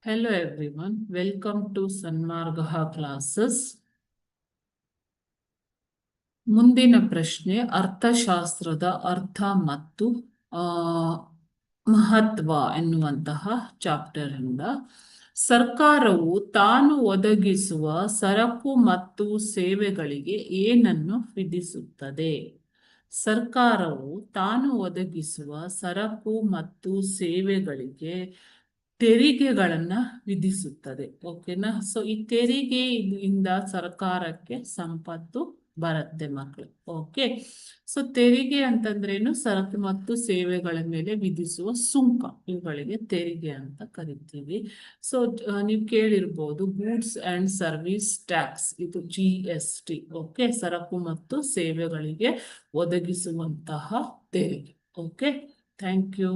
Hello everyone, welcome to Sanmargaha classes. ಮುಂದಿನ ಪ್ರಶ್ನೆ ಅರ್ಥಶಾಸ್ತ್ರದ ಅರ್ಥ ಮತ್ತು ಮಹತ್ವ ಎನ್ನುವಂತಹ ಚಾಪ್ಟರ್ ಇಂದ ಸರ್ಕಾರವು ತಾನು ಒದಗಿಸುವ ಸರಕು ಮತ್ತು ಸೇವೆಗಳಿಗೆ ಏನನ್ನು ವಿಧಿಸುತ್ತದೆ? ಸರ್ಕಾರವು ತಾನು ಒದಗಿಸುವ ಸರಕು ಮತ್ತು ಸೇವೆಗಳಿಗೆ ತೆರಿಗೆಗಳನ್ನ ವಿಧಿಸುತ್ತದೆ. ಓಕೆನಾ? ಸೊ ಈ ತೆರಿಗೆಯಿಂದ ಸರ್ಕಾರಕ್ಕೆ ಸಂಪತ್ತು ಬರುತ್ತೆ ಮಕ್ಕಳು. ಓಕೆ, ಸೊ ತೆರಿಗೆ ಅಂತಂದ್ರೇನು? ಸರಕು ಮತ್ತು ಸೇವೆಗಳ ಮೇಲೆ ವಿಧಿಸುವ ಸುಂಕ, ಇವುಗಳಿಗೆ ತೆರಿಗೆ ಅಂತ ಕರಿತೀವಿ. ಸೊ ನೀವು ಕೇಳಿರ್ಬೋದು ಗೂಡ್ಸ್ ಅಂಡ್ ಸರ್ವಿಸ್ ಟ್ಯಾಕ್ಸ್, ಇದು GST. ಓಕೆ, ಸರಕು ಮತ್ತು ಸೇವೆಗಳಿಗೆ ಒದಗಿಸುವಂತಹ ತೆರಿಗೆ. Okay, thank you.